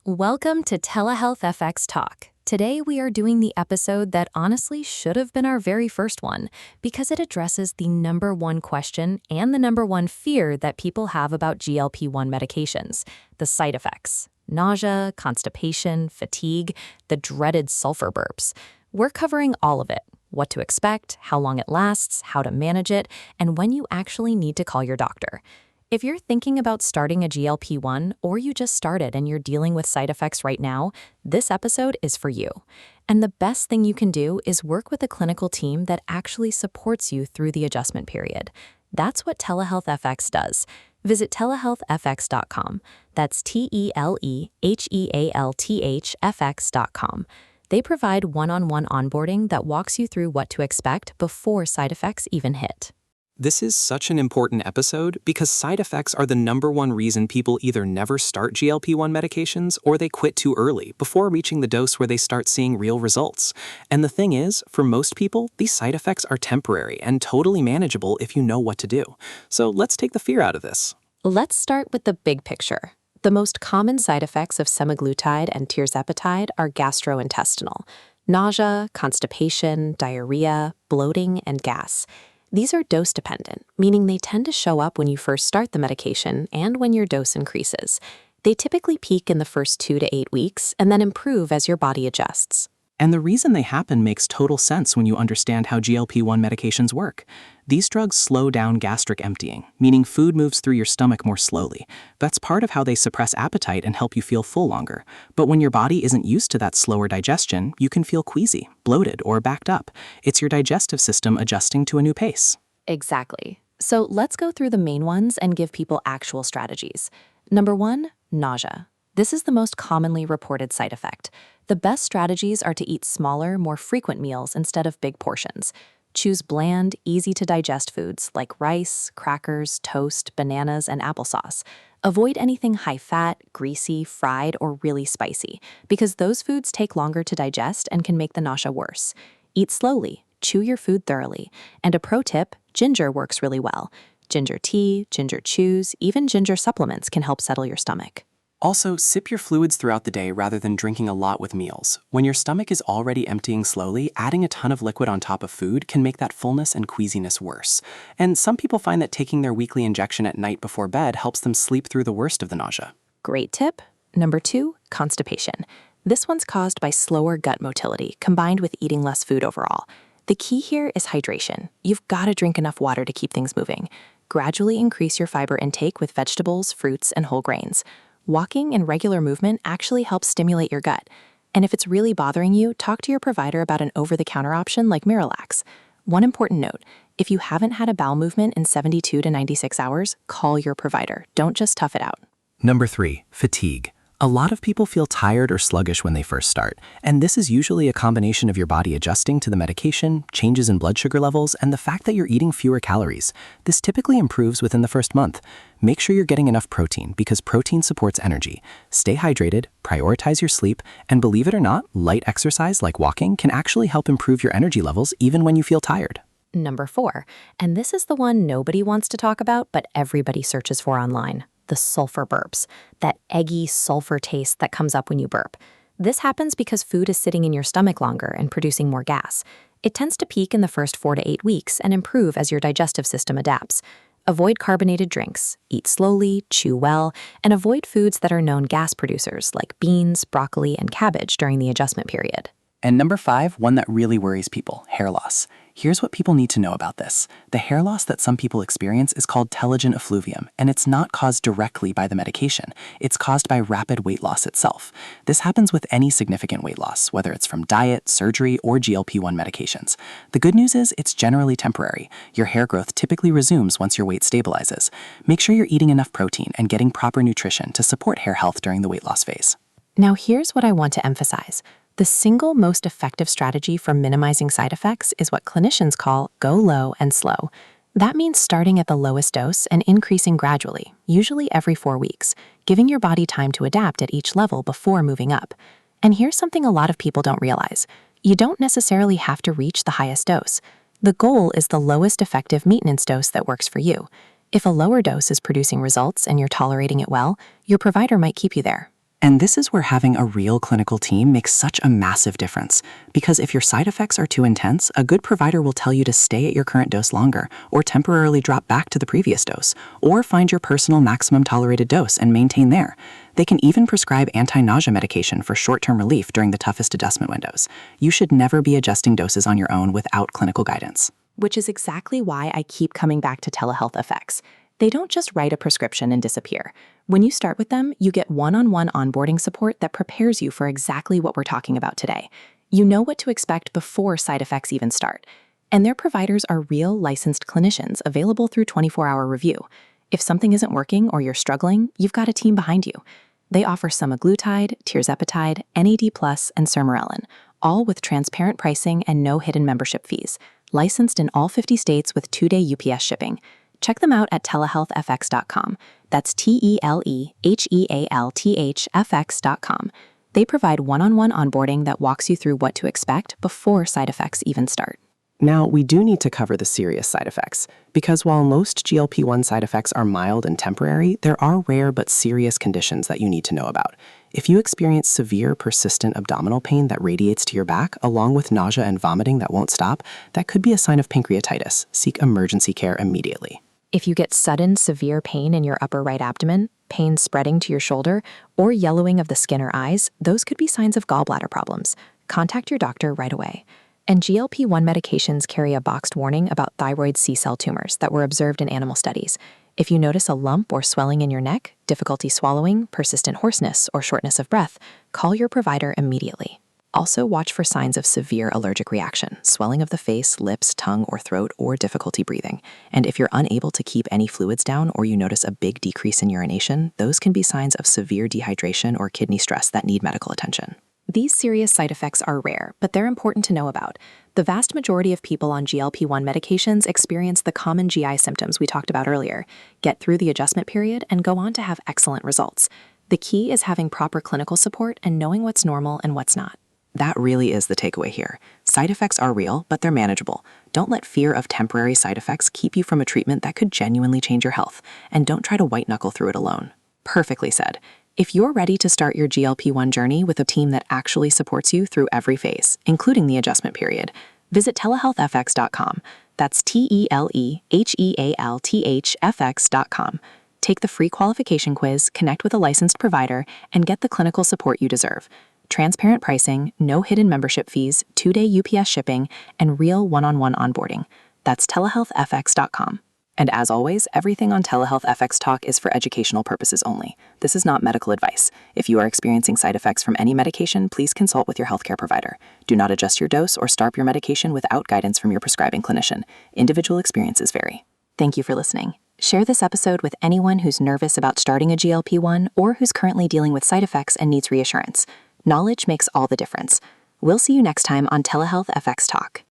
Welcome to TelehealthFX Talk. Today we are doing the episode that honestly should have been our very first one because it addresses the number one question and the number one fear that people have about GLP-1 medications, the side effects. Nausea, constipation, fatigue, the dreaded sulfur burps. We're covering all of it. What to expect, how long it lasts, how to manage it, and when you actually need to call your doctor. If you're thinking about starting a GLP-1 or you just started and you're dealing with side effects right now, this episode is for you. And the best thing you can do is work with a clinical team that actually supports you through the adjustment period. That's what TelehealthFX does. Visit TelehealthFX.com. That's TelehealthFX.com. They provide one-on-one onboarding that walks you through what to expect before side effects even hit. This is such an important episode because side effects are the number one reason people either never start GLP-1 medications or they quit too early before reaching the dose where they start seeing real results. And the thing is, for most people, these side effects are temporary and totally manageable if you know what to do. So let's take the fear out of this. Let's start with the big picture. The most common side effects of semaglutide and tirzepatide are gastrointestinal: nausea, constipation, diarrhea, bloating, and gas. These are dose-dependent, meaning they tend to show up when you first start the medication and when your dose increases. They typically peak in the first 2 to 8 weeks and then improve as your body adjusts. And the reason they happen makes total sense when you understand how GLP-1 medications work. These drugs slow down gastric emptying, meaning food moves through your stomach more slowly. That's part of how they suppress appetite and help you feel full longer. But when your body isn't used to that slower digestion, you can feel queasy, bloated, or backed up. It's your digestive system adjusting to a new pace. Exactly. So let's go through the main ones and give people actual strategies. Number 1, nausea. This is the most commonly reported side effect. The best strategies are to eat smaller, more frequent meals instead of big portions. Choose bland, easy-to-digest foods like rice, crackers, toast, bananas, and applesauce. Avoid anything high-fat, greasy, fried, or really spicy, because those foods take longer to digest and can make the nausea worse. Eat slowly, chew your food thoroughly, and a pro tip, ginger works really well. Ginger tea, ginger chews, even ginger supplements can help settle your stomach. Also, sip your fluids throughout the day rather than drinking a lot with meals. When your stomach is already emptying slowly, adding a ton of liquid on top of food can make that fullness and queasiness worse. And some people find that taking their weekly injection at night before bed helps them sleep through the worst of the nausea. Great tip. Number 2, constipation. This one's caused by slower gut motility combined with eating less food overall. The key here is hydration. You've got to drink enough water to keep things moving. Gradually increase your fiber intake with vegetables, fruits, and whole grains. Walking and regular movement actually helps stimulate your gut. And if it's really bothering you, talk to your provider about an over-the-counter option like Miralax. One important note, if you haven't had a bowel movement in 72 to 96 hours, call your provider. Don't just tough it out. Number 3, fatigue. A lot of people feel tired or sluggish when they first start, and this is usually a combination of your body adjusting to the medication, changes in blood sugar levels, and the fact that you're eating fewer calories. This typically improves within the first month. Make sure you're getting enough protein because protein supports energy. Stay hydrated, prioritize your sleep, and believe it or not, light exercise like walking can actually help improve your energy levels even when you feel tired. Number 4, and this is the one nobody wants to talk about, but everybody searches for online. The sulfur burps, that eggy sulfur taste that comes up when you burp. This happens because food is sitting in your stomach longer and producing more gas. It tends to peak in the first 4 to 8 weeks and improve as your digestive system adapts. Avoid carbonated drinks, eat slowly, chew well, and avoid foods that are known gas producers like beans, broccoli, and cabbage during the adjustment period. And number 5, one that really worries people, hair loss. Here's what people need to know about this. The hair loss that some people experience is called telogen effluvium, and it's not caused directly by the medication. It's caused by rapid weight loss itself. This happens with any significant weight loss, whether it's from diet, surgery, or GLP-1 medications. The good news is it's generally temporary. Your hair growth typically resumes once your weight stabilizes. Make sure you're eating enough protein and getting proper nutrition to support hair health during the weight loss phase. Now here's what I want to emphasize. The single most effective strategy for minimizing side effects is what clinicians call go low and slow. That means starting at the lowest dose and increasing gradually, usually every 4 weeks, giving your body time to adapt at each level before moving up. And here's something a lot of people don't realize. You don't necessarily have to reach the highest dose. The goal is the lowest effective maintenance dose that works for you. If a lower dose is producing results and you're tolerating it well, your provider might keep you there. And this is where having a real clinical team makes such a massive difference. Because if your side effects are too intense, a good provider will tell you to stay at your current dose longer, or temporarily drop back to the previous dose, or find your personal maximum tolerated dose and maintain there. They can even prescribe anti-nausea medication for short-term relief during the toughest adjustment windows. You should never be adjusting doses on your own without clinical guidance. Which is exactly why I keep coming back to TelehealthFX. They don't just write a prescription and disappear. When you start with them, you get one-on-one onboarding support that prepares you for exactly what we're talking about today. You know what to expect before side effects even start. And their providers are real licensed clinicians available through 24-hour review. If something isn't working or you're struggling, you've got a team behind you. They offer Semaglutide, tirzepatide, NAD+, and sermorelin, all with transparent pricing and no hidden membership fees. Licensed in all 50 states with 2-day UPS shipping. Check them out at TelehealthFX.com. That's TelehealthFX.com. They provide one-on-one onboarding that walks you through what to expect before side effects even start. Now, we do need to cover the serious side effects, because while most GLP-1 side effects are mild and temporary, there are rare but serious conditions that you need to know about. If you experience severe, persistent abdominal pain that radiates to your back, along with nausea and vomiting that won't stop, that could be a sign of pancreatitis. Seek emergency care immediately. If you get sudden, severe pain in your upper right abdomen, pain spreading to your shoulder, or yellowing of the skin or eyes, those could be signs of gallbladder problems. Contact your doctor right away. And GLP-1 medications carry a boxed warning about thyroid C-cell tumors that were observed in animal studies. If you notice a lump or swelling in your neck, difficulty swallowing, persistent hoarseness, or shortness of breath, call your provider immediately. Also, watch for signs of severe allergic reaction, swelling of the face, lips, tongue, or throat, or difficulty breathing. And if you're unable to keep any fluids down or you notice a big decrease in urination, those can be signs of severe dehydration or kidney stress that need medical attention. These serious side effects are rare, but they're important to know about. The vast majority of people on GLP-1 medications experience the common GI symptoms we talked about earlier, get through the adjustment period, and go on to have excellent results. The key is having proper clinical support and knowing what's normal and what's not. That really is the takeaway here. Side effects are real, but they're manageable. Don't let fear of temporary side effects keep you from a treatment that could genuinely change your health, and don't try to white-knuckle through it alone. Perfectly said. If you're ready to start your GLP-1 journey with a team that actually supports you through every phase, including the adjustment period, visit TelehealthFX.com. That's TelehealthFX.com. Take the free qualification quiz, connect with a licensed provider, and get the clinical support you deserve. Transparent pricing, no hidden membership fees, 2-day UPS shipping, and real one-on-one onboarding. That's TelehealthFX.com. And as always, everything on TelehealthFX Talk is for educational purposes only. This is not medical advice. If you are experiencing side effects from any medication, please consult with your healthcare provider. Do not adjust your dose or start your medication without guidance from your prescribing clinician. Individual experiences vary. Thank you for listening. Share this episode with anyone who's nervous about starting a GLP-1 or who's currently dealing with side effects and needs reassurance. Knowledge makes all the difference. We'll see you next time on TelehealthFX Talk.